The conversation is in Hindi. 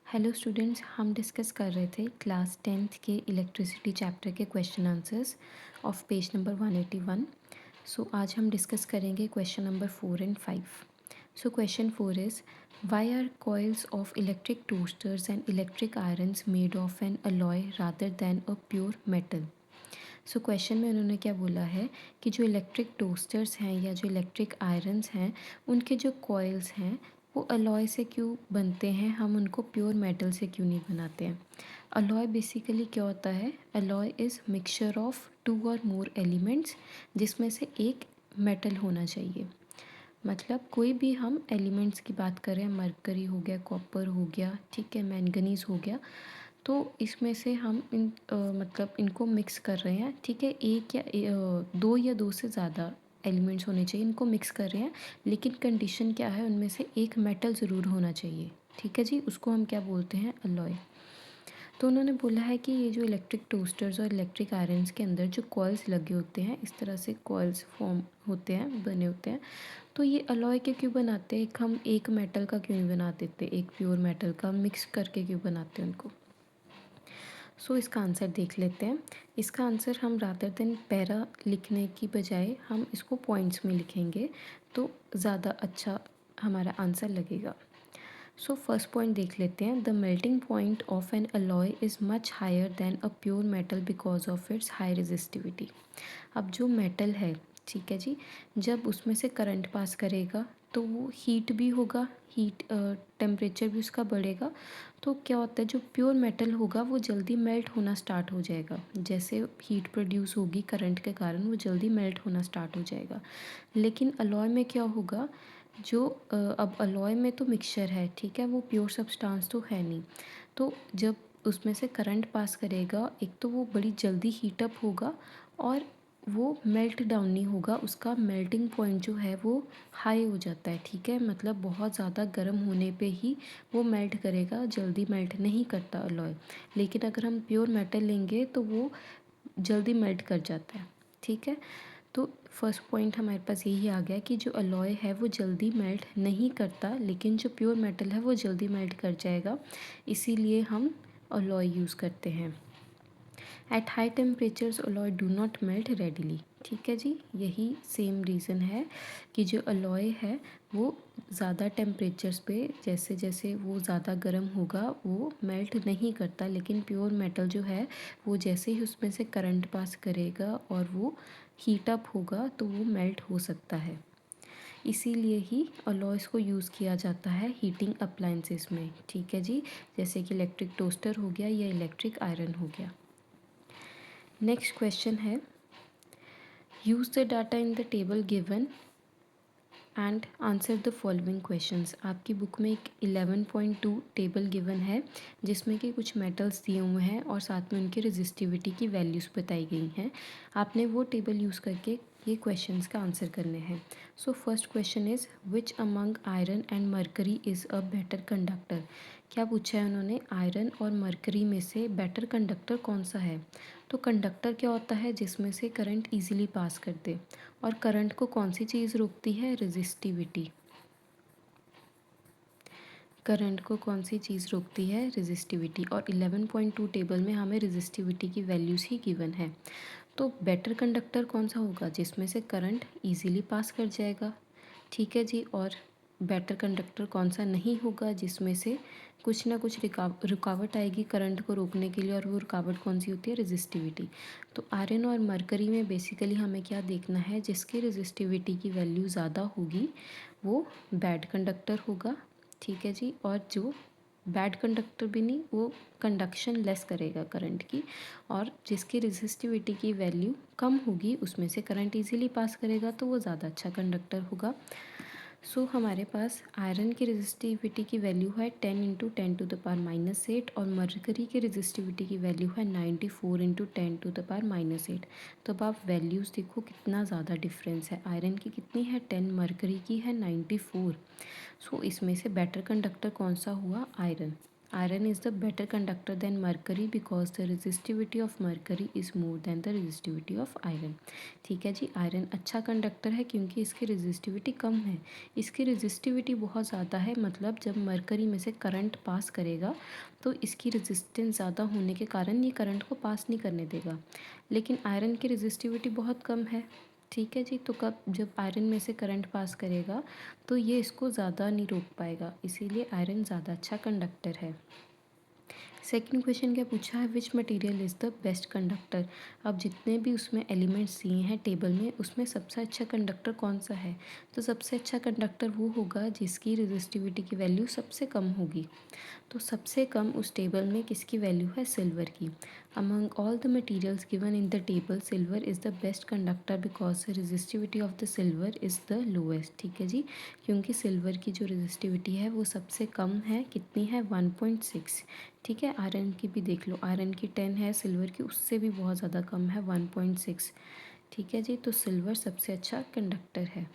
हेलो स्टूडेंट्स, हम डिस्कस कर रहे थे क्लास 10th के इलेक्ट्रिसिटी चैप्टर के question answers of page number 181। आज हम डिस्कस करेंगे question number 4 and 5। Question 4 is why are coils of electric toasters and electric irons made of an alloy rather than a pure metal. Question में उन्होंने क्या बोला है कि जो इलेक्ट्रिक टोस्टर्स हैं या जो इलेक्ट्रिक आयरन्स हैं उनके जो कॉइल्स हैं वो अलॉय से क्यों बनते हैं, हम उनको प्योर मेटल से क्यों नहीं बनाते हैं। अलॉय बेसिकली क्या होता है, alloy is mixture of two और मोर एलिमेंट्स जिसमें से एक मेटल होना चाहिए। मतलब कोई भी हम एलिमेंट्स की बात करें, मरकरी हो गया, कॉपर हो गया, ठीक है, मैंगनीज हो गया, तो इसमें से हम मतलब इनको मिक्स कर रहे हैं, ठीक है, एक या दो या दो से ज़्यादा एलिमेंट्स होने चाहिए, इनको मिक्स कर रहे हैं, लेकिन कंडीशन क्या है, उनमें से एक मेटल ज़रूर होना चाहिए, ठीक है जी, उसको हम क्या बोलते हैं, अलॉय। तो उन्होंने बोला है कि ये जो इलेक्ट्रिक टोस्टर्स और इलेक्ट्रिक आयरन्स के अंदर जो कॉइल्स लगे होते हैं, इस तरह से कॉइल्स फॉर्म होते हैं, बने होते हैं, तो ये अलॉय के क्यों बनाते हैं, हम एक मेटल का क्यों नहीं बना देते, एक प्योर मेटल का मिक्स करके क्यों बनाते हैं उनको। इसका आंसर देख लेते हैं। इसका आंसर हम रादर देन पैरा लिखने की बजाय हम इसको पॉइंट्स में लिखेंगे तो ज़्यादा अच्छा हमारा आंसर लगेगा। फर्स्ट पॉइंट देख लेते हैं। The melting point of an alloy is much higher than a pure metal because of its high resistivity. अब जो मेटल है, ठीक है जी, जब उसमें से करंट पास करेगा तो वो हीट भी होगा, हीट टेम्परेचर भी उसका बढ़ेगा, तो क्या होता है, जो प्योर मेटल होगा वो जल्दी मेल्ट होना स्टार्ट हो जाएगा। जैसे हीट प्रोड्यूस होगी करंट के कारण, वो जल्दी मेल्ट होना स्टार्ट हो जाएगा। लेकिन अलॉय में क्या होगा, जो अब अलॉय में तो मिक्सचर है, ठीक है, वो प्योर सब्सटेंस तो है नहीं, तो जब उसमें से करंट पास करेगा, एक तो वो बड़ी जल्दी हीटअप होगा और वो मेल्ट डाउन नहीं होगा, उसका मेल्टिंग पॉइंट जो है वो हाई हो जाता है, ठीक है, मतलब बहुत ज़्यादा गर्म होने पे ही वो मेल्ट करेगा, जल्दी मेल्ट नहीं करता अलॉय। लेकिन अगर हम प्योर मेटल लेंगे तो वो जल्दी मेल्ट कर जाता है, ठीक है। तो फर्स्ट पॉइंट हमारे पास यही आ गया कि जो अलॉय है वो जल्दी मेल्ट नहीं करता, लेकिन जो प्योर मेटल है वो जल्दी मेल्ट कर जाएगा, इसीलिए हम अलॉय यूज़ करते हैं। At high temperatures alloy do not melt readily, ठीक है जी, यही सेम रीज़न है कि जो अलॉय है वो ज़्यादा टेम्परेचर्स पे जैसे जैसे वो ज़्यादा गर्म होगा वो मेल्ट नहीं करता, लेकिन प्योर मेटल जो है वो जैसे ही उसमें से करंट पास करेगा और वो हीट अप होगा तो वो मेल्ट हो सकता है। इसीलिए ही अलॉयज़ को यूज़ किया जाता है हीटिंग अप्लाइंसेस में, ठीक है जी, जैसे कि इलेक्ट्रिक टोस्टर हो गया या इलेक्ट्रिक आयरन हो गया। नेक्स्ट क्वेश्चन है, use the data in the table given and answer the following questions. आपकी बुक में एक 11.2 टेबल गिवन है जिसमें कि कुछ मेटल्स दिए हुए हैं और साथ में उनकी रेजिस्टिविटी की वैल्यूज़ बताई गई हैं। आपने वो टेबल यूज़ करके ये क्वेश्चंस का आंसर करने हैं। First question is which among iron and mercury is a better conductor. क्या पूछा है उन्होंने, आयरन और मरकरी में से बेटर कंडक्टर कौन सा है। तो कंडक्टर क्या होता है, जिसमें से करंट इजीली पास कर दे, और करंट को कौन सी चीज़ रोकती है, रेजिस्टिविटी। करंट को कौन सी चीज़ रोकती है, रेजिस्टिविटी, और 11.2 टेबल में हमें रेजिस्टिविटी की वैल्यूज़ ही गिवन है। तो बेटर कंडक्टर कौन सा होगा, जिसमें से करंट इजीली पास कर जाएगा, ठीक है जी। और बेटर कंडक्टर कौन सा नहीं होगा, जिसमें से कुछ ना कुछ रुकावट आएगी करंट को रोकने के लिए, और वो रुकावट कौन सी होती है, रेजिस्टिविटी। तो आयरन और मरकरी में बेसिकली हमें क्या देखना है, जिसकी रेजिस्टिविटी की वैल्यू ज़्यादा होगी वो बैड कंडक्टर होगा, ठीक है जी। और जो बैड कंडक्टर भी नहीं, वो कंडक्शन लेस करेगा करंट की, और जिसकी रेजिस्टिविटी की वैल्यू कम होगी उसमें से करंट इजीली पास करेगा, तो वो ज़्यादा अच्छा कंडक्टर होगा। हमारे पास आयरन की रेजिस्टिविटी की वैल्यू है 10 × 10⁻⁸ और मरकरी की रेजिस्टिविटी की वैल्यू है 94 × 10⁻⁸। तो अब आप वैल्यूज़ देखो कितना ज़्यादा डिफरेंस है, आयरन की कितनी है 10, मरकरी की है 94। इसमें से बेटर कंडक्टर कौन सा हुआ, iron. Iron is the better conductor than mercury because the resistivity of mercury is more than the resistivity of iron. ठीक है जी, आयरन अच्छा कंडक्टर है क्योंकि इसकी रेजिस्टिविटी कम है। इसकी रेजिस्टिविटी बहुत ज़्यादा है, मतलब जब मरकरी में से करंट पास करेगा तो इसकी रेजिस्टेंस ज़्यादा होने के कारण ये करंट को पास नहीं करने देगा। लेकिन आयरन की रेजिस्टिविटी बहुत कम है। ठीक है जी, तो कब जब आयरन में से करंट पास करेगा तो ये इसको ज़्यादा नहीं रोक पाएगा, इसीलिए आयरन ज़्यादा अच्छा कंडक्टर है। सेकंड क्वेश्चन क्या पूछा है, which material is the best conductor. अब जितने भी उसमें एलिमेंट्स दिए हैं टेबल में, उसमें सबसे अच्छा कंडक्टर कौन सा है। तो सबसे अच्छा कंडक्टर वो होगा जिसकी रेजिस्टिविटी की वैल्यू सबसे कम होगी। तो सबसे कम उस टेबल में किसकी वैल्यू है, सिल्वर की। Among all the materials given in the table silver is the best conductor because the resistivity of the silver is the lowest. ठीक है जी, क्योंकि सिल्वर की जो रेजिस्टिविटी है वो सबसे कम है, कितनी है, 1.6। ठीक है, आयरन की भी देख लो, आयरन की 10 है, सिल्वर की उससे भी बहुत ज़्यादा कम है, 1.6। ठीक है जी, तो सिल्वर सबसे अच्छा कंडक्टर है।